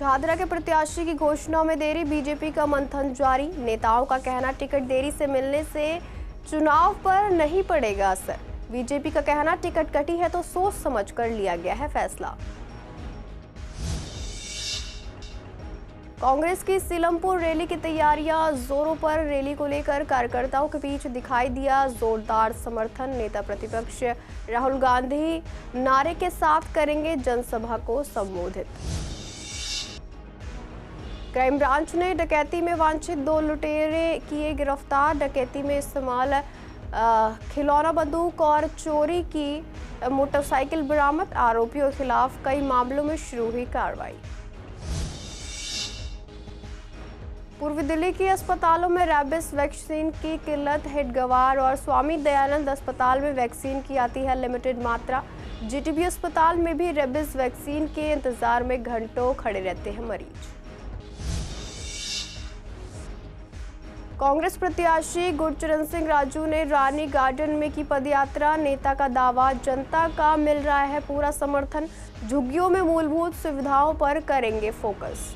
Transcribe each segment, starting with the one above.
शाहदरा के प्रत्याशी की घोषणा में देरी, बीजेपी का मंथन जारी। नेताओं का कहना टिकट देरी से मिलने से चुनाव पर नहीं पड़ेगा असर। बीजेपी का कहना टिकट कटी है तो सोच समझ कर लिया गया है फैसला। कांग्रेस की सीलमपुर रैली की तैयारियां जोरों पर। रैली को लेकर कार्यकर्ताओं के बीच दिखाई दिया जोरदार समर्थन। नेता प्रतिपक्ष राहुल गांधी नारे के साथ करेंगे जनसभा को संबोधित। क्राइम ब्रांच ने डकैती में वांछित 2 लुटेरे किए गिरफ्तार। डकैती में इस्तेमाल खिलौना बंदूक और चोरी की मोटरसाइकिल बरामद। आरोपियों के खिलाफ कई मामलों में शुरू हुई कार्रवाई। पूर्वी दिल्ली के अस्पतालों में रैबिस वैक्सीन की किल्लत। हेडगवार और स्वामी दयानंद अस्पताल में वैक्सीन की आती है लिमिटेड मात्रा। जीटीबी अस्पताल में भी रैबिस वैक्सीन के इंतजार में घंटों खड़े रहते हैं मरीज। कांग्रेस प्रत्याशी गुरचरण सिंह राजू ने रानी गार्डन में की पदयात्रा। नेता का दावा, जनता का मिल रहा है पूरा समर्थन। झुग्गियों में मूलभूत सुविधाओं पर करेंगे फोकस।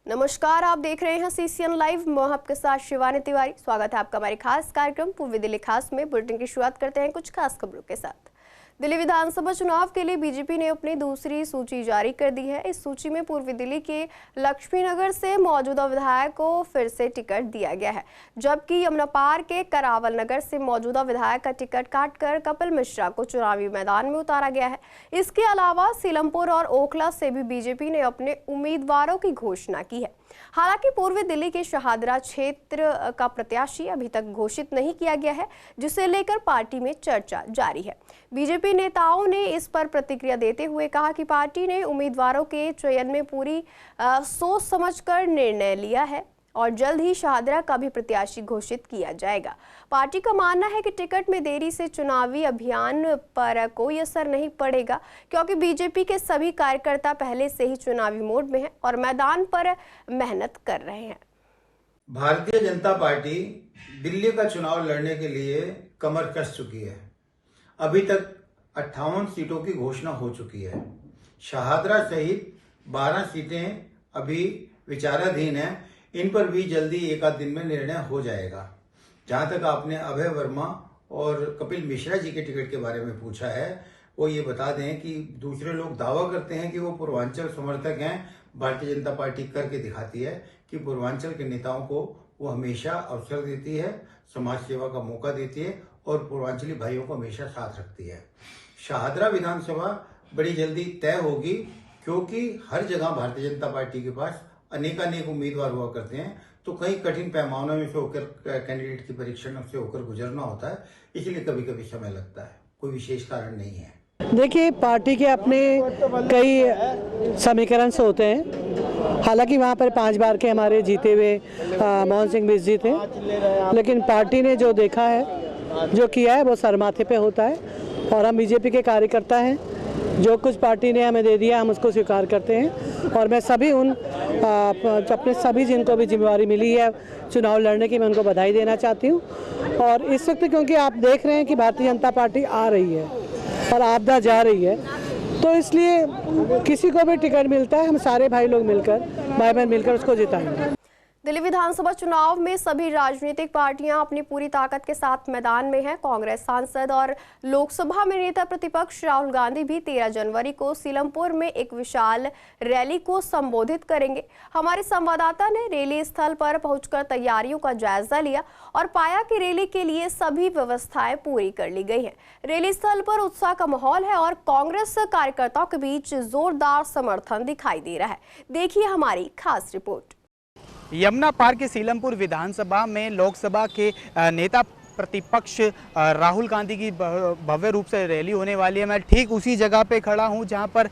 नमस्कार, आप देख रहे हैं सीसीएन लाइव। मैं आपके साथ शिवानी तिवारी। स्वागत है आपका हमारे खास कार्यक्रम पूर्वी दिल्ली खास में। बुलेटिन की शुरुआत करते हैं कुछ खास खबरों के साथ। दिल्ली विधानसभा चुनाव के लिए बीजेपी ने अपनी दूसरी सूची जारी कर दी है। इस सूची में पूर्वी दिल्ली के लक्ष्मीनगर से मौजूदा विधायक को फिर से टिकट दिया गया है, जबकि यमुनापार के करावल नगर से मौजूदा विधायक का टिकट काटकर कपिल मिश्रा को चुनावी मैदान में उतारा गया है। इसके अलावा सीलमपुर और ओखला से भी बीजेपी ने अपने उम्मीदवारों की घोषणा की है। हालांकि पूर्वी दिल्ली के शाहदरा क्षेत्र का प्रत्याशी अभी तक घोषित नहीं किया गया है, जिसे लेकर पार्टी में चर्चा जारी है। बीजेपी नेताओं ने इस पर प्रतिक्रिया देते हुए कहा कि पार्टी ने उम्मीदवारों के चयन में पूरी सोच समझकर निर्णय लिया है और जल्द ही शाहदरा का भी प्रत्याशी घोषित किया जाएगा। पार्टी का मानना है कि टिकट में देरी से चुनावी अभियान पर कोई असर नहीं पड़ेगा, क्योंकि बीजेपी के सभी कार्यकर्ता पहले से ही चुनावी मोड में हैं और मैदान पर मेहनत कर रहे हैं। भारतीय जनता पार्टी दिल्ली का चुनाव लड़ने के लिए कमर कस चुकी है। अभी तक 58 सीटों की घोषणा हो चुकी है। शाहदरा सहित 12 सीटें अभी विचाराधीन हैं। इन पर भी जल्दी एक आध दिन में निर्णय हो जाएगा। जहां तक आपने अभय वर्मा और कपिल मिश्रा जी के टिकट के बारे में पूछा है, वो ये बता दें कि दूसरे लोग दावा करते हैं कि वो पूर्वांचल समर्थक हैं। भारतीय जनता पार्टी करके दिखाती है कि पूर्वांचल के नेताओं को वो हमेशा अवसर देती है, समाज सेवा का मौका देती है और पूर्वांचली भाइयों को हमेशा साथ रखती है। शाहदरा विधानसभा बड़ी जल्दी तय होगी, क्योंकि हर जगह भारतीय जनता पार्टी के पास अनेकानेक उम्मीदवार हुआ करते हैं, तो कई कठिन पैमानों में से होकर कैंडिडेट की परीक्षण से होकर गुजरना होता है, इसलिए कभी कभी समय लगता है। कोई विशेष कारण नहीं है। देखिए, पार्टी के अपने कई समीकरण से होते हैं। हालांकि वहाँ पर 5 बार के हमारे जीते हुए मोहन सिंह बिष्ट जी थे, लेकिन पार्टी ने जो देखा है, जो किया है, वो सरमाथे पे होता है। और हम बीजेपी के कार्यकर्ता हैं। जो कुछ पार्टी ने हमें दे दिया हम उसको स्वीकार करते हैं। और मैं सभी अपने सभी जिनको भी जिम्मेवारी मिली है चुनाव लड़ने की, मैं उनको बधाई देना चाहती हूँ। और इस वक्त क्योंकि आप देख रहे हैं कि भारतीय जनता पार्टी आ रही है और आपदा जा रही है, तो इसलिए किसी को भी टिकट मिलता है, हम सारे भाई लोग मिलकर, भाई बहन मिलकर उसको जिताएंगे। दिल्ली विधानसभा चुनाव में सभी राजनीतिक पार्टियां अपनी पूरी ताकत के साथ मैदान में हैं। कांग्रेस सांसद और लोकसभा में नेता प्रतिपक्ष राहुल गांधी भी 13 जनवरी को सीलमपुर में एक विशाल रैली को संबोधित करेंगे। हमारे संवाददाता ने रैली स्थल पर पहुंचकर तैयारियों का जायजा लिया और पाया कि रैली के लिए सभी व्यवस्थाएं पूरी कर ली गई हैं। रैली स्थल पर उत्साह का माहौल है और कांग्रेस कार्यकर्ताओं के बीच जोरदार समर्थन दिखाई दे रहा है। देखिए हमारी खास रिपोर्ट। यमुनापार के सीलमपुर विधानसभा में लोकसभा के नेता प्रतिपक्ष राहुल गांधी की भव्य रूप से रैली होने वाली है। मैं ठीक उसी जगह पे खड़ा हूं जहां पर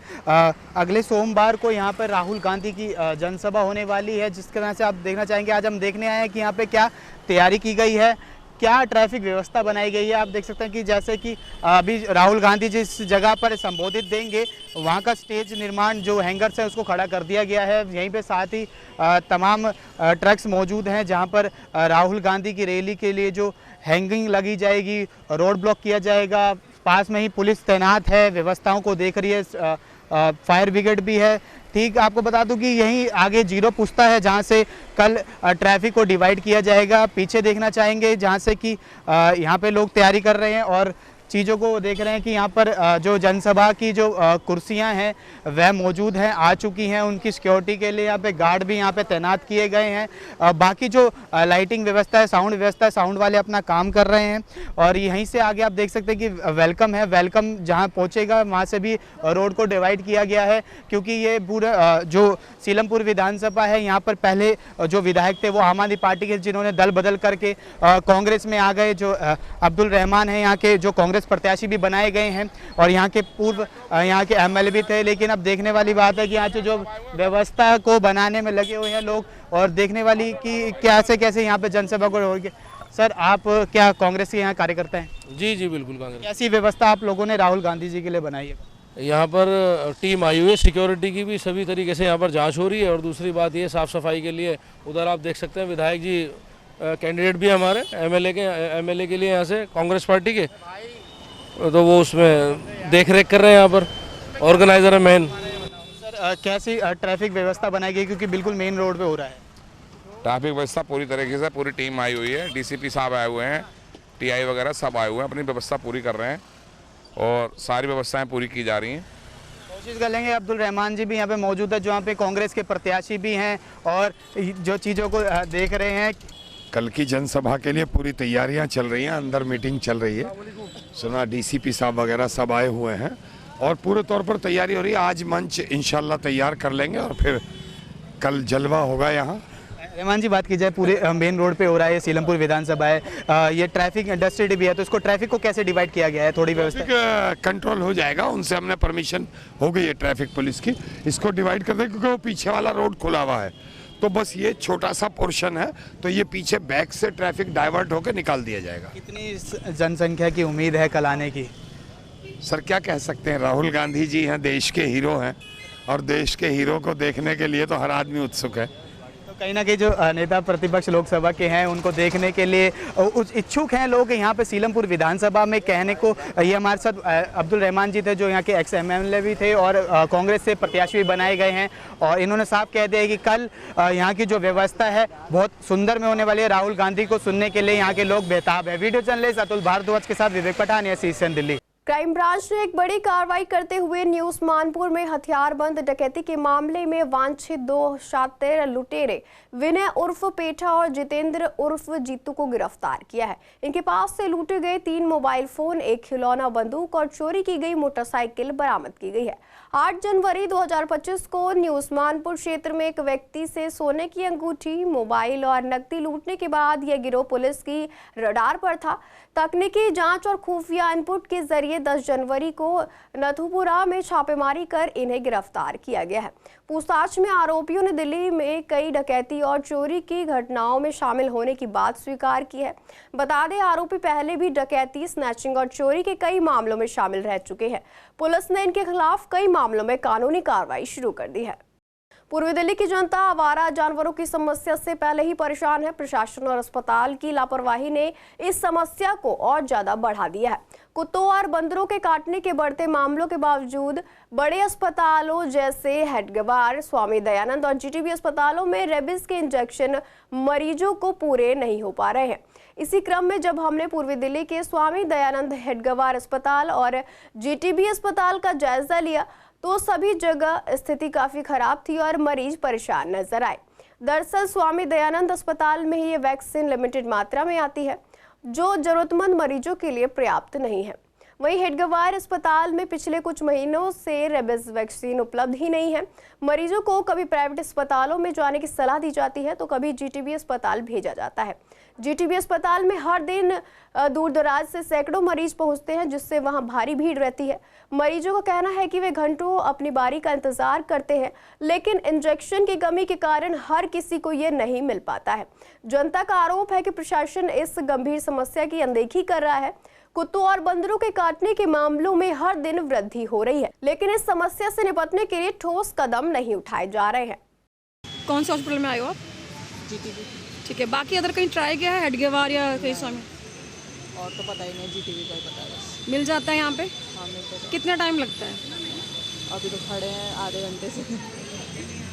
अगले सोमवार को यहां पर राहुल गांधी की जनसभा होने वाली है, जिसके वजह से आप देखना चाहेंगे। आज हम देखने आए हैं कि यहां पे क्या तैयारी की गई है, क्या ट्रैफिक व्यवस्था बनाई गई है। आप देख सकते हैं कि जैसे कि अभी राहुल गांधी जिस जगह पर संबोधित देंगे, वहाँ का स्टेज निर्माण जो हैंगर्स है उसको खड़ा कर दिया गया है। यहीं पे साथ ही तमाम ट्रक्स मौजूद हैं जहाँ पर राहुल गांधी की रैली के लिए जो हैंगिंग लगी जाएगी, रोड ब्लॉक किया जाएगा, पास में ही पुलिस तैनात है, व्यवस्थाओं को देख रही है, फायर ब्रिगेड भी है। ठीक आपको बता दूं कि यहीं आगे जीरो पुस्ता है जहां से कल ट्रैफिक को डिवाइड किया जाएगा। पीछे देखना चाहेंगे जहां से कि यहां पे लोग तैयारी कर रहे हैं और चीज़ों को देख रहे हैं कि यहाँ पर जो जनसभा की जो कुर्सियाँ हैं वह मौजूद हैं, आ चुकी हैं। उनकी सिक्योरिटी के लिए यहाँ पे गार्ड भी यहाँ पे तैनात किए गए हैं। बाकी जो लाइटिंग व्यवस्था है, साउंड व्यवस्था है, साउंड वाले अपना काम कर रहे हैं। और यहीं से आगे आप देख सकते हैं कि वेलकम है, वेलकम जहाँ पहुँचेगा वहाँ से भी रोड को डिवाइड किया गया है, क्योंकि ये पूरा जो सीलमपुर विधानसभा है यहाँ पर पहले जो विधायक थे वो आम आदमी पार्टी के, जिन्होंने दल बदल करके कांग्रेस में आ गए। जो अब्दुल रहमान है यहाँ के, जो कांग्रेस प्रत्याशी भी बनाए गए हैं और यहाँ के पूर्व यहाँ के एमएलए भी थे। लेकिन अब देखने वाली बात है कि यहाँ जो व्यवस्था को बनाने में लगे हुए हैं लोग, और देखने वाली कि कैसे कैसे यहाँ पे जनसभा को होगी। सर, आप क्या कांग्रेस के यहाँ कार्यकर्ता हैं? जी जी बिल्कुल कांग्रेस। कैसी व्यवस्था आप लोगों ने राहुल गांधी जी के लिए बनाई है? यहाँ पर टीम आई हुई है, सिक्योरिटी की भी सभी तरीके से यहाँ पर जांच हो रही है। और दूसरी बात ये साफ़ सफाई के लिए उधर आप देख सकते हैं विधायक जी कैंडिडेट भी हमारे एमएलए के लिए यहाँ से कांग्रेस पार्टी के, तो वो उसमें देख रेख कर रहे हैं। यहाँ पर ऑर्गेनाइजर है मेन। सर, कैसी ट्रैफिक व्यवस्था बनाई गई, क्योंकि बिल्कुल मेन रोड पे हो रहा है? ट्रैफिक व्यवस्था पूरी तरीके से, पूरी टीम आई हुई है, डीसीपी साहब आए हुए हैं, टीआई वगैरह सब आए हुए हैं, अपनी व्यवस्था पूरी कर रहे हैं और सारी व्यवस्थाएं पूरी की जा रही हैं। कोशिश कर लेंगे। अब्दुल रहमान जी भी यहाँ पे मौजूद है, जो यहाँ पे कांग्रेस के प्रत्याशी भी हैं और जो चीज़ों को देख रहे हैं। कल की जनसभा के लिए पूरी तैयारियां चल रही हैं, अंदर मीटिंग चल रही है, सुना डीसीपी साहब वगैरह सब आए हुए हैं और पूरे तौर पर तैयारी हो रही है। आज मंच इंशाल्लाह तैयार कर लेंगे और फिर कल जलवा होगा यहाँ। रहमान जी, बात की जाए पूरे मेन रोड पे हो रहा है, सीलमपुर विधानसभा है, ये ट्रैफिक इंडस्ट्री भी है, तो इसको ट्रैफिक को कैसे डिवाइड किया गया है? थोड़ी व्यवस्था कंट्रोल हो जाएगा, उनसे हमने परमिशन हो गई है ट्रैफिक पुलिस की, इसको डिवाइड कर दें क्योंकि वो पीछे वाला रोड खुला हुआ है। तो बस ये छोटा सा पोर्शन है, तो ये पीछे बैक से ट्रैफिक डाइवर्ट होकर निकाल दिया जाएगा। कितनी जनसंख्या की उम्मीद है कल आने की? सर क्या कह सकते हैं, राहुल गांधी जी हैं, देश के हीरो हैं और देश के हीरो को देखने के लिए तो हर आदमी उत्सुक है। कहीं ना कहीं जो नेता प्रतिपक्ष लोकसभा के हैं उनको देखने के लिए इच्छुक हैं लोग यहाँ पे सीलमपुर विधानसभा में। कहने को ये हमारे साथ अब्दुल रहमान जी थे, जो यहाँ के एक्स एमएलए भी थे और कांग्रेस से प्रत्याशी भी बनाए गए हैं, और इन्होंने साफ कह दिया कि कल यहाँ की जो व्यवस्था है बहुत सुंदर में होने वाली है। राहुल गांधी को सुनने के लिए यहाँ के लोग बेताब है। वीडियो जर्नलिस्ट अतुल भारद्वाज के साथ Vivek Pathan, CCN Delhi. Crime branch ने एक बड़ी कार्रवाई करते हुए न्यू उस्मानपुर में हथियारबंद डकैती के मामले में वांछित 2 शातिर लुटेरे विनय उर्फ पेठा और जितेंद्र उर्फ जीतू को गिरफ्तार किया है। इनके पास से लूटे गए 3 मोबाइल फोन, 1 खिलौना बंदूक और चोरी की गई मोटरसाइकिल बरामद की गई है। 8 जनवरी 2025 को न्यू उस्मानपुर क्षेत्र में एक व्यक्ति से सोने की अंगूठी, मोबाइल और नकदी लूटने के बाद यह गिरोह पुलिस की रडार पर था। तकनीकी जांच और खुफिया इनपुट के जरिए 10 जनवरी को नथुपुरा में छापेमारी कर इन्हें गिरफ्तार किया गया है। पूछताछ में आरोपियों ने दिल्ली में कई डकैती और चोरी की घटनाओं में शामिल होने की बात स्वीकार की है। बता दें, आरोपी पहले भी डकैती, स्नैचिंग और चोरी के कई मामलों में शामिल रह चुके हैं। पुलिस ने इनके खिलाफ कई मामलों में कानूनी कार्रवाई शुरू कर दी है। पूर्वी दिल्ली की जनता आवारा जानवरों की समस्या से पहले ही परेशान है। प्रशासन और अस्पताल की लापरवाही ने इस समस्या को और ज्यादा बढ़ा दिया है। कुत्तों और बंदरों के काटने के बढ़ते मामलों के बावजूद बड़े अस्पतालों जैसे हेडगेवार, स्वामी दयानंद और जीटीबी अस्पतालों में रेबीज के इंजेक्शन मरीजों को पूरे नहीं हो पा रहे हैं। इसी क्रम में जब हमने पूर्वी दिल्ली के स्वामी दयानंद हेडगेवार अस्पताल और जीटीबी अस्पताल का जायजा लिया तो सभी जगह स्थिति काफी खराब थी और मरीज परेशान नजर आए। दरअसल स्वामी दयानंद अस्पताल में ही ये वैक्सीन लिमिटेड मात्रा में आती है, जो जरूरतमंद मरीजों के लिए पर्याप्त नहीं है। वहीं हेडगेवार अस्पताल में पिछले कुछ महीनों से रेबीज वैक्सीन उपलब्ध ही नहीं है। मरीजों को कभी प्राइवेट अस्पतालों में जाने की सलाह दी जाती है तो कभी जीटीबी अस्पताल भेजा जाता है। जीटीबी अस्पताल में हर दिन दूर दराज से सैकड़ों मरीज पहुंचते हैं, जिससे वहां भारी भीड़ रहती है। मरीजों का कहना है कि वे घंटों अपनी बारी का इंतजार करते हैं, लेकिन इंजेक्शन की कमी के कारण हर किसी को ये नहीं मिल पाता है। जनता का आरोप है कि प्रशासन इस गंभीर समस्या की अनदेखी कर रहा है। कुत्तों और बंदरों के काटने के मामलों में हर दिन वृद्धि हो रही है, लेकिन इस समस्या से निपटने के लिए ठोस कदम नहीं उठाए जा रहे हैं। कौन से हॉस्पिटल में आए हो आप? जीटीबी। ठीक है, बाकी अदर कहीं ट्राई किया है, हेडगेवार या कहीं स्वामी? और तो पता ही नहीं, जीटीवी का ही पता है बस। मिल जाता है यहाँ पे? हाँ मिलते हैं। कितना टाइम लगता है? अभी तो खड़े हैं आधे घंटे से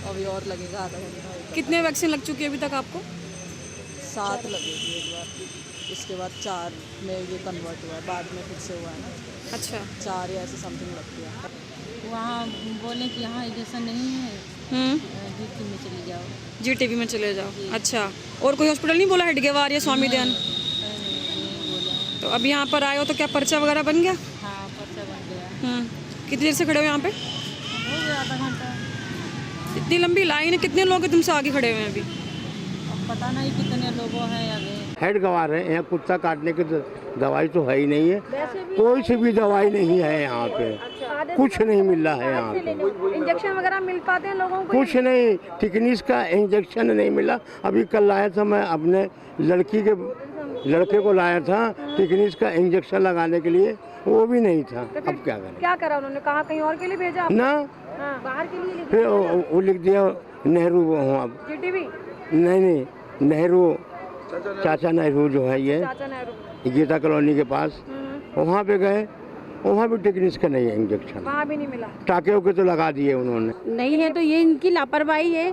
अभी और लगेगा आधा घंटा। कितने वैक्सीन लग चुकी है अभी तक आपको? 7 लगेगी एक बार, इसके बाद 4 में ये कन्वर्ट हुआ है, बाद में फिर से हुआ है ना। अच्छा। 4 या ऐसे समथिंग लगती है। वहाँ बोले कि यहाँ इंजेक्शन नहीं है, जीटी में चले जाओ। जीटीवी में चले जाओ। अच्छा, और कोई हॉस्पिटल नहीं बोला हेडगेवार या स्वामी दयान? तो अब यहाँ पर आए हो तो क्या पर्चा वगैरह बन गया? हाँ पर्चा बन गया। कितनी देर से खड़े हो यहाँ पे? हो गया आधा घंटा। इतनी लंबी लाइन है, कितने लोग हैं तुमसे आगे खड़े हुए हैं अभी? अब पता नहीं कितने लोगों हैं आगे। हेड गंवार है यहाँ, कुत्ता काटने की दवाई तो है ही नहीं है, कोई सी भी दवाई नहीं है यहाँ पे। कुछ नहीं मिल रहा है यहाँ पे। इंजेक्शन वगैरह मिल पाते हैं लोगों को? कुछ नहीं, टिकनीस का इंजेक्शन नहीं मिला। अभी कल लाया था मैं अपने लड़के को लाया था टिकनीस का इंजेक्शन लगाने के लिए, वो भी नहीं था। तो अब क्या करें? क्या करा उन्होंने? कहा कहीं और के लिए भेजा ना, बाहर के लिए? फिर वो लिख दिया नेहरू वहाँ। जीटीवी? नहीं, नेहरू, चाचा नेहरू जो है ये गीता कॉलोनी के पास, वहाँ पे गए, वहाँ भी टेक्निस का नहीं है इंजेक्शन, वहाँ भी नहीं मिला। टाके उके तो लगा दिए उन्होंने। नहीं है तो ये इनकी लापरवाही है,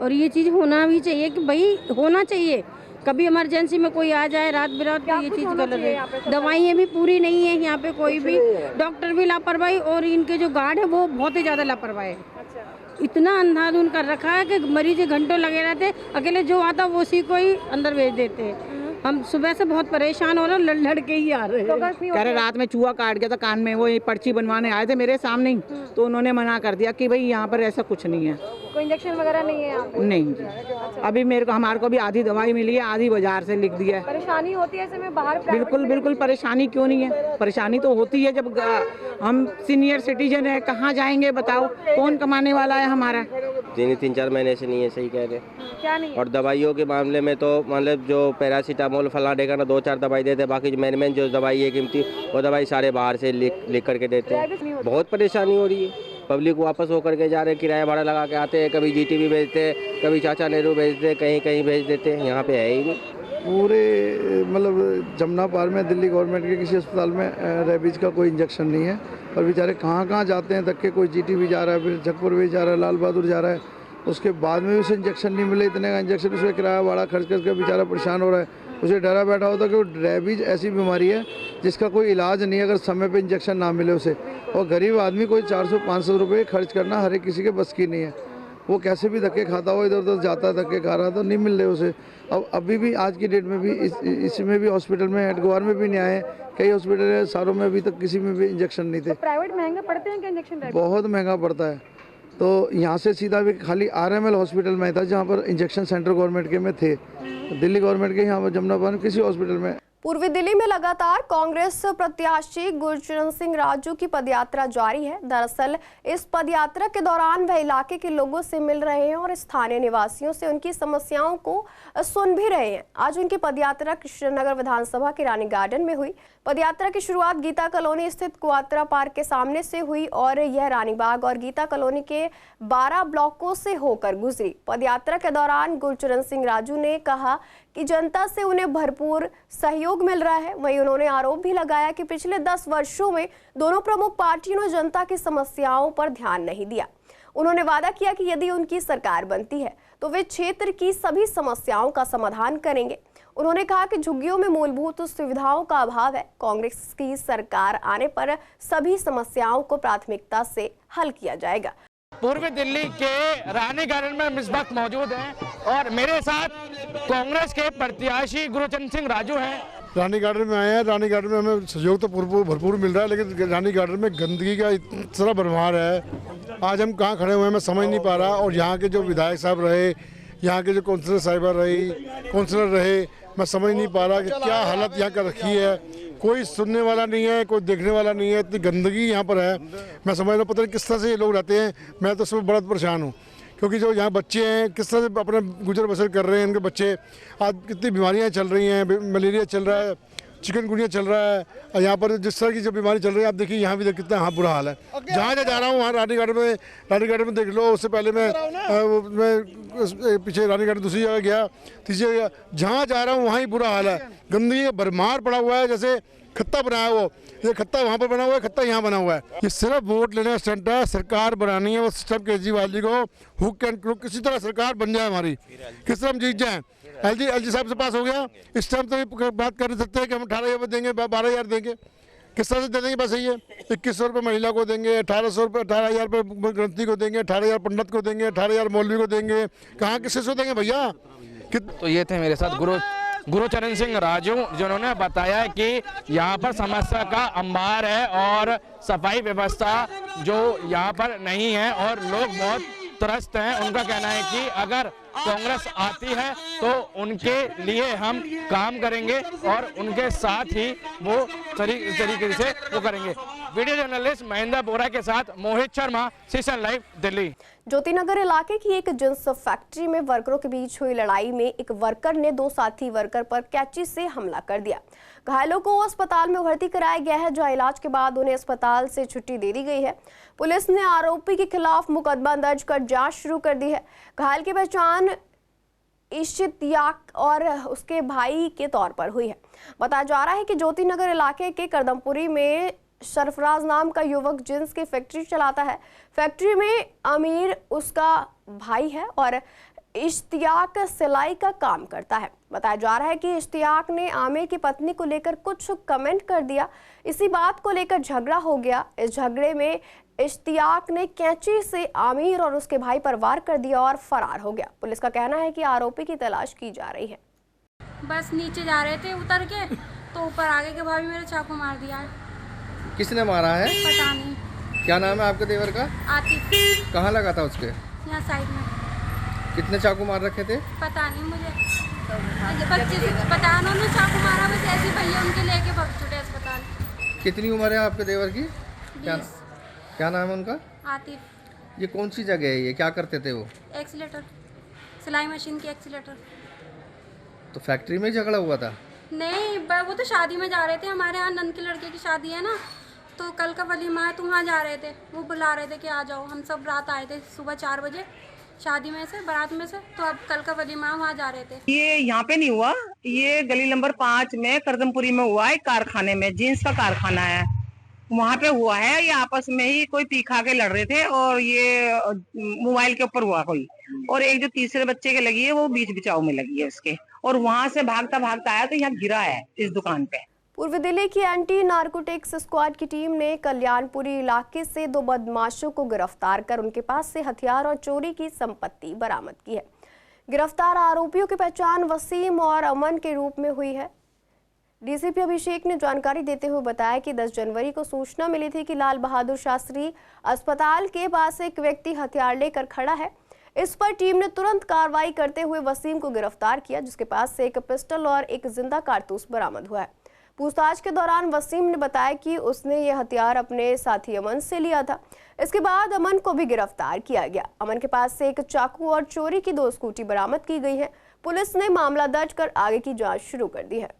और ये चीज़ होना भी चाहिए कि भाई होना चाहिए। कभी इमरजेंसी में कोई आ जाए रात बिरात तो ये चीज़ गलत है। दवाइयाँ भी पूरी नहीं है यहाँ पे, कोई भी डॉक्टर भी लापरवाही, और इनके जो गार्ड है वो बहुत ही ज़्यादा लापरवाही है। इतना अंधाधुन कर रखा है कि मरीज घंटों लगे रहते, अकेले जो आता वो उसी को ही अंदर भेज देते हैं। हम सुबह से बहुत परेशान हो रहे हैं, लड़ के ही आ रहे हैं। कह रहे रात में चूहा काट गया था कान में, वो ये पर्ची बनवाने आए थे मेरे सामने ही, तो उन्होंने मना कर दिया कि भाई यहाँ पर ऐसा कुछ नहीं है, कोई इंजेक्शन वगैरह नहीं है यहाँ पे? नहीं जी। अभी हमारे को भी आधी दवाई मिली है, आधी बाजार से लिख दिया है। परेशानी होती है ऐसे में बाहर? बिल्कुल परेशानी क्यों नहीं है, परेशानी तो होती है जब हम सीनियर सिटीजन है, कहाँ जाएंगे बताओ, कौन कमाने वाला है हमारा? 3-4 महीने से नहीं है, सही कह रहे। क्या नहीं है? और दवाइयों के मामले में तो मतलब जो पैरासीटामोल फला देगा ना, 2-4 दवाई देते, बाकी जो मेन जो दवाई है कीमती, वो दवाई सारे बाहर से लिख करके देते हैं। बहुत परेशानी हो रही है, पब्लिक वापस होकर के जा रहे हैं, किराया भाड़ा लगा के आते हैं, कभी जीटीवी भेजते हैं, कभी चाचा नेहरू भेजते हैं, कहीं भेज देते हैं, यहाँ पे है ही नहीं। पूरे मतलब जमुना पार में दिल्ली गवर्नमेंट के किसी अस्पताल में रेबीज का कोई इंजेक्शन नहीं है, और बेचारे कहाँ जाते हैं तक के, कोई जीटीवी जा रहा है, फिर जगपुर भी जा रहा है, लाल बहादुर जा रहा है, उसके बाद में भी उसे इंजेक्शन नहीं मिले। इतने का इंजेक्शन, उसका किराया भाड़ा खर्च करके बेचारा परेशान हो रहा है। उसे डरा बैठा होता कि रेबीज ऐसी बीमारी है जिसका कोई इलाज नहीं है अगर समय पे इंजेक्शन ना मिले उसे, और गरीब आदमी कोई 400-500 रुपये खर्च करना हर एक किसी के बस की नहीं है। वो कैसे भी धक्के खाता हो, इधर उधर जाता है, धक्के खा रहा, तो नहीं मिल रहे उसे। अब अभी भी आज की डेट में भी इसमें भी हॉस्पिटल में हेडगवार में भी नहीं आए, कई हॉस्पिटल है सारों में अभी तक किसी में भी इंजेक्शन नहीं थे। प्राइवेट महंगे पड़ते हैं क्या इंजेक्शन? बहुत महंगा पड़ता है, तो यहाँ से सीधा भी खाली RML हॉस्पिटल में था जहाँ पर इंजेक्शन सेंटर गवर्नमेंट के में थे, दिल्ली गवर्नमेंट के यहाँ पर जमुना पार किसी हॉस्पिटल में। पूर्वी दिल्ली में लगातार कांग्रेस प्रत्याशी गुरचरण सिंह राजू की पदयात्रा जारी है। दरअसल इस पदयात्रा के दौरान वह इलाके के लोगों से मिल रहे हैं और स्थानीय निवासियों से उनकी समस्याओं को सुन भी रहे हैं। आज उनकी पदयात्रा कृष्णनगर विधानसभा के रानी गार्डन में हुई। पदयात्रा की शुरुआत गीता कॉलोनी स्थित क्वात्रा पार्क के सामने से हुई और यह रानीबाग और गीता कॉलोनी के 12 ब्लॉकों से होकर गुजरी। पदयात्रा के दौरान गुरचरण सिंह राजू ने कहा कि जनता से उन्हें भरपूर सहयोग मिल रहा है। वहीं उन्होंने आरोप भी लगाया कि पिछले 10 वर्षों में दोनों प्रमुख पार्टियों ने जनता की समस्याओं पर ध्यान नहीं दिया। उन्होंने वादा किया कि यदि उनकी सरकार बनती है तो वे क्षेत्र की सभी समस्याओं का समाधान करेंगे। उन्होंने कहा कि झुग्गियों में मूलभूत सुविधाओं का अभाव है। कांग्रेस की सरकार आने पर सभी समस्याओं को प्राथमिकता से हल किया जाएगा। पूर्वी दिल्ली के रानी गार्डन में हम इस वक्त मौजूद हैं और मेरे साथ कांग्रेस के प्रत्याशी गुरचरण सिंह राजू हैं। रानी गार्डन में आए हैं। रानी गार्डन में हमें सहयोग तो भरपूर मिल रहा है, लेकिन रानी गार्डन में गंदगी का इतना भरमार है। आज हम कहाँ खड़े हुए हैं मैं समझ नहीं पा रहा, और यहाँ के जो विधायक साहब रहे, यहाँ के जो काउंसलर रहे, मैं समझ नहीं पा रहा कि क्या हालत यहाँ का रखी है। कोई सुनने वाला नहीं है, कोई देखने वाला नहीं है, इतनी गंदगी यहाँ पर है। मैं समझ रहा हूँ पता नहीं किस तरह से ये लोग रहते हैं। मैं तो उसमें बड़ा परेशान हूँ, क्योंकि जो यहाँ बच्चे हैं किस तरह से अपना गुजर बसर कर रहे हैं, इनके बच्चे आज कितनी बीमारियाँ चल रही हैं, मलेरिया चल रहा है, चिकनगुनिया चल रहा है, और यहाँ पर जिस तरह की जो बीमारी चल रही है, आप देखिए यहाँ भी कितना हाँ बुरा हाल है। जहाँ जा रहा हूँ वहाँ रानीगढ़ में देख लो। उससे पहले मैं पीछे रानीगढ़ दूसरी जगह गया, तीसरी जगह, जहाँ जा रहा हूँ वहाँ ही बुरा हाल है। गंदगी का भरमार पड़ा हुआ है, जैसे खत्ता बनाया है। वो ये खत्ता वहाँ पर बना हुआ है, खत्ता यहाँ बना हुआ है। ये सिर्फ वोट लेने का स्टंट है। सरकार बनानी है वो सिस्टम केजरीवाल जी को, हुक एंड क्रुक, किसी तरह सरकार बन जाए हमारी, किस तरह हम जीत जाएं। एलजी साहब से पास हो गया, इस टाइम तो बात कर सकते हैं कि हम 18,000 देंगे, 12,000 देंगे, किस तरह से दे देंगे? बस यही है, 2100 रुपये महिला को देंगे, 1800 रुपये, 18,000 रुपये ग्रंथी को देंगे, 18,000 पंडित को देंगे, 18,000 मौलवी को देंगे। कहाँ किससे को देंगे भैया? तो ये थे मेरे साथ गुरुचरण सिंह राजू, जिन्होंने बताया कि यहाँ पर समस्या का अंबार है और सफाई व्यवस्था जो यहाँ पर नहीं है और लोग बहुत त्रस्त हैं। उनका कहना है कि अगर कांग्रेस आती है तो उनके लिए हम काम करेंगे और उनके साथ ही वो तरीके से वो करेंगे। वीडियो जर्नलिस्ट महेंद्र बोरा के साथ मोहित शर्मा, सीसीएन लाइव, दिल्ली। ज्योतिनगर इलाके की एक जींस फैक्ट्री में वर्करों के बीच हुई लड़ाई में एक वर्कर ने 2 साथी वर्कर पर कैंची से हमला कर दिया। घायलों को अस्पताल में भर्ती कराया गया है, जहां इलाज के बाद उन्हें अस्पताल से छुट्टी दे दी गई है। पुलिस ने आरोपी के खिलाफ मुकदमा दर्ज कर जांच शुरू कर दी है। घायल की पहचान इश्तियाक और उसके भाई के तौर पर हुई है। बताया जा रहा है कि ज्योतिनगर इलाके के करदमपुरी में सरफराज नाम का युवक जींस की फैक्ट्री चलाता है। फैक्ट्री में अमीर उसका भाई है और इश्तियाक सिलाई का काम करता है। बताया जा रहा है कि इश्तियाक ने आमिर की पत्नी को लेकर कुछ कमेंट कर दिया। इसी बात को लेकर झगड़ा हो गया। इस झगड़े में इश्तियाक ने कैंची से आमिर और उसके भाई पर वार कर दिया और फरार हो गया। पुलिस का कहना है कि आरोपी की तलाश की जा रही है। बस नीचे जा रहे थे उतर के, तो ऊपर आगे के भाभी मेरे चाकू मार दिया है। किसने मारा है? पता नहीं। क्या नाम है आपके देवर का? आतिफ। कहाँ लगा था उसके? यहाँ साइड में। कितने चाकू मार रखे थे? पता नहीं मुझे, बच्चे से पता, उन्होंने चाकू मारा, बस ऐसे भैया उनके लेके भाग छुटे अस्पताल। कितनी उम्र है आपके देवर की? क्या नाम है उनका? आतिफ। ये कौन सी जगह है? ये क्या करते थे वो? एक्सीलेटर, सिलाई मशीन की एक्सीलेटर। तो फैक्ट्री में झगड़ा हुआ था? नहीं, वो तो शादी में जा रहे थे। हमारे यहाँ नंद के लड़के की शादी है ना, तो कल का वलीमा है, तो वहाँ जा रहे थे। वो बुला रहे थे कि आ जाओ। हम सब रात आए थे सुबह 4 बजे शादी में से, बारात में से, तो अब कल का वलीमा वहाँ जा रहे थे। ये यहाँ पे नहीं हुआ, ये गली नंबर 5 में करदमपुरी में हुआ है। कारखाने में, जींस का कारखाना है, वहाँ पे हुआ है। ये आपस में ही कोई पी खा के लड़ रहे थे और ये मोबाइल के ऊपर हुआ कोई, और एक जो तीसरे बच्चे के लगी है वो बीच बिचाव में लगी है उसके, और वहाँ से भागता भागता आया तो यहाँ गिरा है इस दुकान पे। पूर्व दिल्ली की एंटी नार्कोटिक्स स्क्वाड की टीम ने कल्याणपुरी इलाके से 2 बदमाशों को गिरफ्तार कर उनके पास से हथियार और चोरी की संपत्ति बरामद की है। गिरफ्तार आरोपियों की पहचान वसीम और अमन के रूप में हुई है। डीसीपी अभिषेक ने जानकारी देते हुए बताया कि 10 जनवरी को सूचना मिली थी कि लाल बहादुर शास्त्री अस्पताल के पास एक व्यक्ति हथियार लेकर खड़ा है। इस पर टीम ने तुरंत कार्रवाई करते हुए वसीम को गिरफ्तार किया, जिसके पास से एक पिस्टल और एक जिंदा कारतूस बरामद हुआ है। पूछताछ के दौरान वसीम ने बताया कि उसने ये हथियार अपने साथी अमन से लिया था। इसके बाद अमन को भी गिरफ्तार किया गया। अमन के पास से एक चाकू और चोरी की 2 स्कूटी बरामद की गई है। पुलिस ने मामला दर्ज कर आगे की जांच शुरू कर दी है।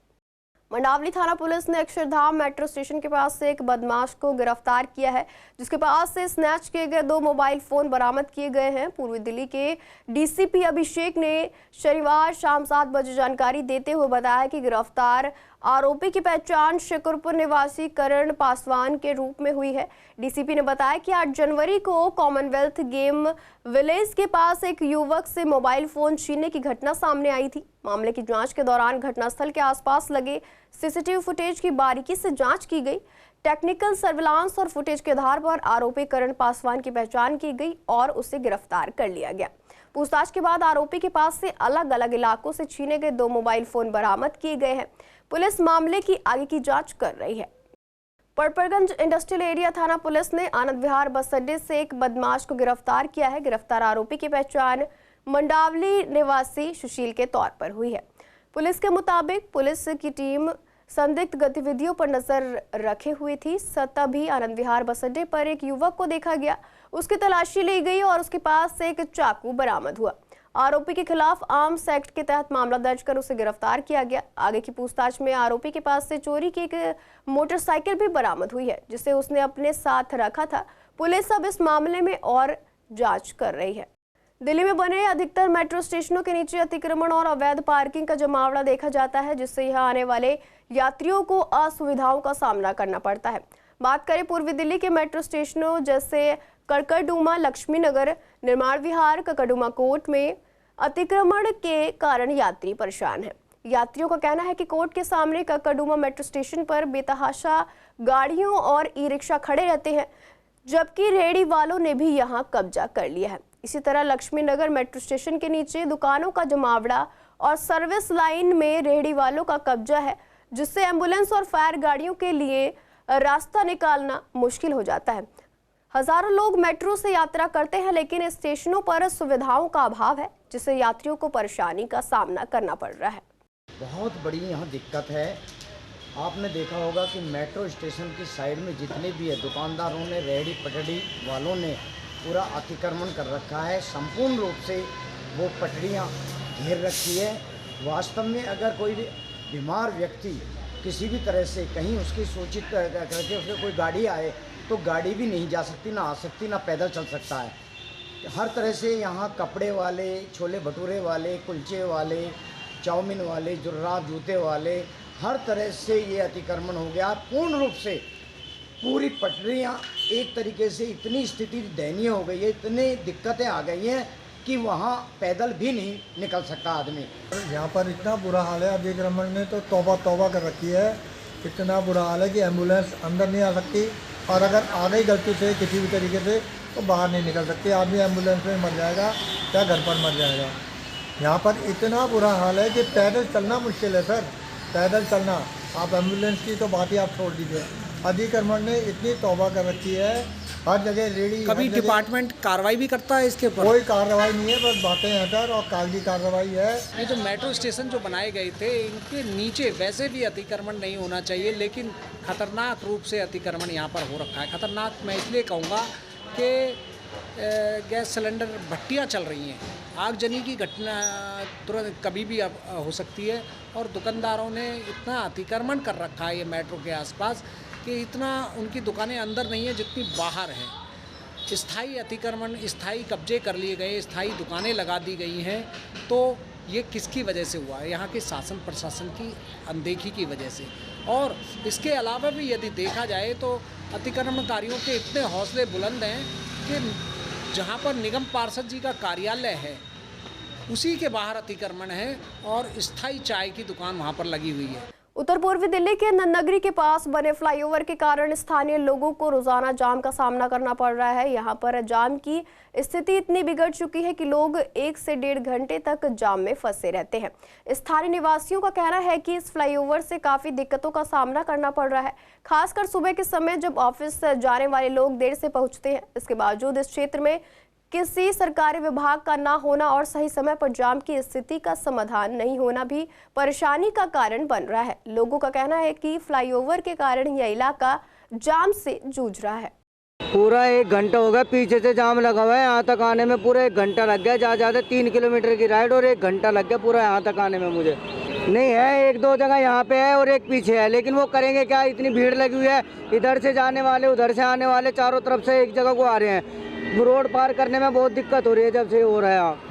मंडावली थाना पुलिस ने अक्षरधाम मेट्रो स्टेशन के पास से एक बदमाश को गिरफ्तार किया है, जिसके पास से स्नैच किए गए 2 मोबाइल फोन बरामद किए गए हैं। पूर्वी दिल्ली के डीसीपी अभिषेक ने शनिवार शाम 7 बजे जानकारी देते हुए बताया कि गिरफ्तार आरोपी की पहचान शिकरपुर निवासी करण पासवान के रूप में हुई है। डीसीपी ने बताया कि 8 जनवरी को कॉमनवेल्थ गेम विलेज के पास एक युवक से मोबाइल फोन छीनने की घटना सामने आई थी। मामले की जांच के दौरान घटनास्थल के आसपास लगे सीसीटीवी फुटेज की बारीकी से जांच की गई। टेक्निकल सर्विलांस और फुटेज के आधार पर आरोपी करण पासवान की पहचान की गई और उसे गिरफ्तार कर लिया गया। पूछताछ के बाद आरोपी के पास से अलग अलग इलाकों से छीने गए 2 मोबाइल फोन बरामद किए गए हैं। पुलिस मामले की आगे की जांच कर रही है। पड़पड़गंज इंडस्ट्रियल एरिया थाना पुलिस ने आनंद विहार बस अड्डे से एक बदमाश को गिरफ्तार किया है। गिरफ्तार आरोपी की पहचान मंडावली निवासी सुशील के तौर पर हुई है। पुलिस के मुताबिक पुलिस की टीम संदिग्ध गतिविधियों पर नजर रखे हुई थी। तभी आनंद विहार बस अड्डे पर एक युवक को देखा गया, उसकी तलाशी ली गई और उसके पास से एक चाकू बरामद हुआ। आरोपी के खिलाफ आर्म्स एक्ट के तहत मामला दर्ज कर उसे गिरफ्तार किया गया। आगे की पूछताछ में आरोपी के पास से चोरी की एक मोटरसाइकिल भी बरामद हुई है, जिसे उसने अपने साथ रखा था। पुलिस अब इस मामले में और जांच कर रही है। दिल्ली में बने अधिकतर मेट्रो स्टेशनों के नीचे अतिक्रमण और अवैध पार्किंग का जमावड़ा देखा जाता है, जिससे यहां आने वाले यात्रियों को असुविधाओं का सामना करना पड़ता है। बात करें पूर्वी दिल्ली के मेट्रो स्टेशनों जैसे कड़कड़डूमा, लक्ष्मी नगर, निर्माण विहार, ककड़डूमा कोर्ट में अतिक्रमण के कारण यात्री परेशान हैं। यात्रियों का कहना है कि कोर्ट के सामने ककड़डूमा मेट्रो स्टेशन पर बेतहाशा गाड़ियों और ई रिक्शा खड़े रहते हैं, जबकि रेहड़ी वालों ने भी यहां कब्जा कर लिया है। इसी तरह लक्ष्मी नगर मेट्रो स्टेशन के नीचे दुकानों का जमावड़ा और सर्विस लाइन में रेहड़ी वालों का कब्जा है, जिससे एम्बुलेंस और फायर गाड़ियों के लिए रास्ता निकालना मुश्किल हो जाता है। हजारों लोग मेट्रो से यात्रा करते हैं, लेकिन स्टेशनों पर सुविधाओं का अभाव है, जिससे यात्रियों को परेशानी का सामना करना पड़ रहा है। बहुत बड़ी यहाँ दिक्कत है। आपने देखा होगा कि मेट्रो स्टेशन की साइड में जितने भी है दुकानदारों ने, रेहड़ी पटड़ी वालों ने पूरा अतिक्रमण कर रखा है। संपूर्ण रूप से वो पटड़ियाँ घेर रखी है। वास्तव में अगर कोई बीमार व्यक्ति किसी भी तरह से कहीं उसकी सूचित करके उसके कोई गाड़ी आए तो गाड़ी भी नहीं जा सकती, ना आ सकती, ना पैदल चल सकता है। हर तरह से यहाँ कपड़े वाले, छोले भटूरे वाले, कुलचे वाले, चाउमीन वाले, जुर्राब जूते वाले, हर तरह से ये अतिक्रमण हो गया। पूर्ण रूप से पूरी पटरियाँ एक तरीके से इतनी स्थिति दयनीय हो गई है, इतनी दिक्कतें आ गई हैं कि वहाँ पैदल भी नहीं निकल सकता आदमी। यहाँ पर इतना बुरा हाल है, अतिक्रमण ने तो तौबा तौबा कर रखी है। इतना बुरा हाल है कि एम्बुलेंस अंदर नहीं आ सकती, और अगर आ गई गलती से किसी भी तरीके से तो बाहर नहीं निकल सकती। आदमी एम्बुलेंस में मर जाएगा या घर पर मर जाएगा। यहाँ पर इतना बुरा हाल है कि पैदल चलना मुश्किल है सर, पैदल चलना। आप एम्बुलेंस की तो बात ही आप छोड़ दीजिए। अतिक्रमण ने इतनी तौबा कर रखी है, हर जगह रेडी। कभी डिपार्टमेंट कार्रवाई भी करता है इसके ऊपर? कोई कार्रवाई नहीं है, बस बातें हैं सर, और कागजी कार्रवाई है। ये जो मेट्रो स्टेशन जो बनाए गए थे, इनके नीचे वैसे भी अतिक्रमण नहीं होना चाहिए, लेकिन खतरनाक रूप से अतिक्रमण यहाँ पर हो रखा है। खतरनाक मैं इसलिए कहूँगा कि गैस सिलेंडर भट्टियाँ चल रही हैं, आगजनी की घटना तुरंत कभी भी हो सकती है। और दुकानदारों ने इतना अतिक्रमण कर रखा है ये मेट्रो के आसपास कि इतना उनकी दुकानें अंदर नहीं है जितनी बाहर हैं। स्थायी अतिक्रमण, स्थायी कब्जे कर लिए गए, स्थायी दुकानें लगा दी गई हैं। तो ये किसकी वजह से हुआ है? यहाँ के शासन प्रशासन की अनदेखी की वजह से। और इसके अलावा भी यदि देखा जाए तो अतिक्रमणकारियों के इतने हौसले बुलंद हैं कि जहाँ पर निगम पार्षद जी का कार्यालय है उसी के बाहर अतिक्रमण है और स्थायी चाय की दुकान वहाँ पर लगी हुई है। उत्तर पूर्वी दिल्ली के नंदनगरी के पास बने फ्लाईओवर के कारण स्थानीय लोगों को रोजाना जाम का सामना करना पड़ रहा है। यहाँ पर जाम की स्थिति इतनी बिगड़ चुकी है कि लोग 1 से 1.5 घंटे तक जाम में फंसे रहते हैं। स्थानीय निवासियों का कहना है कि इस फ्लाईओवर से काफी दिक्कतों का सामना करना पड़ रहा है, खासकर सुबह के समय जब ऑफिस जाने वाले लोग देर से पहुंचते हैं। इसके बावजूद इस क्षेत्र में किसी सरकारी विभाग का ना होना और सही समय पर जाम की स्थिति का समाधान नहीं होना भी परेशानी का कारण बन रहा है। लोगों का कहना है कि फ्लाईओवर के कारण यह इलाका जाम से जूझ रहा है। पूरा 1 घंटा हो गया, पीछे से जाम लगा हुआ है। यहाँ तक आने में पूरा 1 घंटा लग गया। ज़्यादा 3 किलोमीटर की राइड और 1 घंटा लग गया पूरा यहाँ तक आने में मुझे। नहीं है, 1-2 जगह यहाँ पे है और एक पीछे है, लेकिन वो करेंगे क्या? इतनी भीड़ लगी हुई है, इधर से जाने वाले उधर से आने वाले चारों तरफ से एक जगह को आ रहे हैं। रोड पार करने में बहुत दिक्कत हो रही है जब से हो रहा है।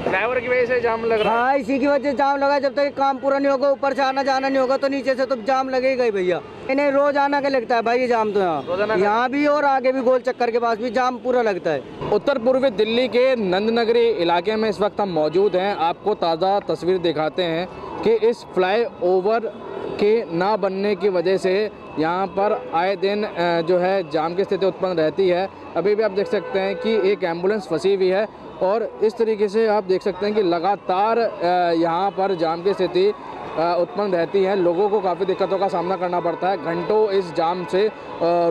ड्राइवर की वजह से जाम लग रहा है। हाँ, इसी की वजह से जाम लगा। जब तक काम पूरा नहीं होगा, ऊपर से आना जाना नहीं होगा, तो नीचे से तो जाम लगेगा ही भैया। इन्हें रोज आना के लगता है भाई ये जाम, तो यहाँ भी और आगे भी गोल चक्कर के पास भी जाम पूरा लगता है। उत्तर पूर्वी दिल्ली के नंदनगरी इलाके में इस वक्त हम मौजूद हैं। आपको ताज़ा तस्वीर दिखाते हैं कि इस फ्लाईओवर के ना बनने की वजह से यहाँ पर आए दिन जो है जाम की स्थिति उत्पन्न रहती है। अभी भी आप देख सकते हैं कि एक एम्बुलेंस फंसी हुई है और इस तरीके से आप देख सकते हैं कि लगातार यहाँ पर जाम की स्थिति उत्पन्न रहती है। लोगों को काफ़ी दिक्कतों का सामना करना पड़ता है, घंटों इस जाम से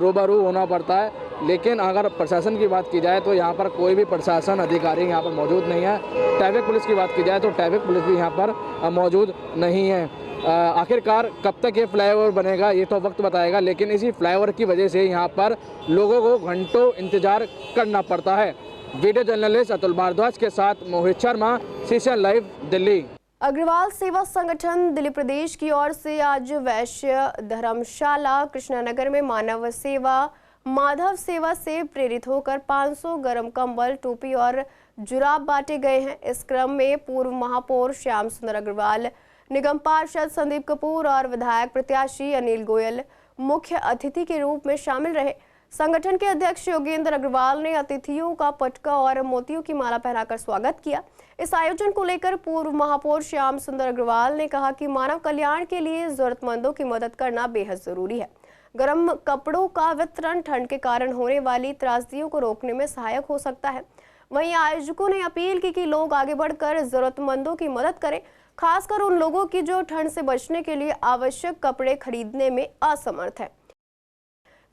रूबरू होना पड़ता है। लेकिन अगर प्रशासन की बात की जाए तो यहाँ पर कोई भी प्रशासन अधिकारी यहाँ पर मौजूद नहीं है। ट्रैफिक पुलिस की बात की जाए तो ट्रैफिक पुलिस भी यहाँ पर मौजूद नहीं है। आखिरकार कब तक ये फ्लाईओवर बनेगा ये तो वक्त बताएगा, लेकिन इसी फ्लाईओवर की वजह से यहाँ पर लोगों को घंटों इंतजार करना पड़ता है। वीडियो जर्नलिस्ट अतुल भारद्वाज के साथ मोहित शर्मा, CCN लाइव, दिल्ली। अग्रवाल सेवा संगठन दिल्ली प्रदेश की ओर से आज वैश्य धर्मशाला कृष्णानगर में मानव सेवा माधव सेवा से प्रेरित होकर 500 गर्म कंबल, टोपी और जुराब बांटे गए हैं। इस क्रम में पूर्व महापौर श्याम सुंदर अग्रवाल, निगम पार्षद संदीप कपूर और विधायक प्रत्याशी अनिल गोयल मुख्य अतिथि के रूप में शामिल रहे। संगठन के अध्यक्ष योगेंद्र अग्रवाल ने अतिथियों का पटका और मोतियों की माला पहनाकर स्वागत किया। इस आयोजन को लेकर पूर्व महापौर श्याम सुंदर अग्रवाल ने कहा कि मानव कल्याण के लिए जरूरतमंदों की मदद करना बेहद जरूरी है। गर्म कपड़ों का वितरण ठंड के कारण होने वाली त्रासदियों को रोकने में सहायक हो सकता है। वहीं आयोजकों ने अपील की कि लोग आगे बढ़कर जरूरतमंदों की मदद करें, खासकर उन लोगों की जो ठंड से बचने के लिए आवश्यक कपड़े खरीदने में असमर्थ हैं।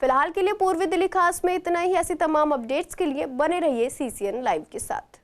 फिलहाल के लिए पूर्वी दिल्ली खास में इतना ही। ऐसी तमाम अपडेट्स के लिए बने रहिए CCN लाइव के साथ।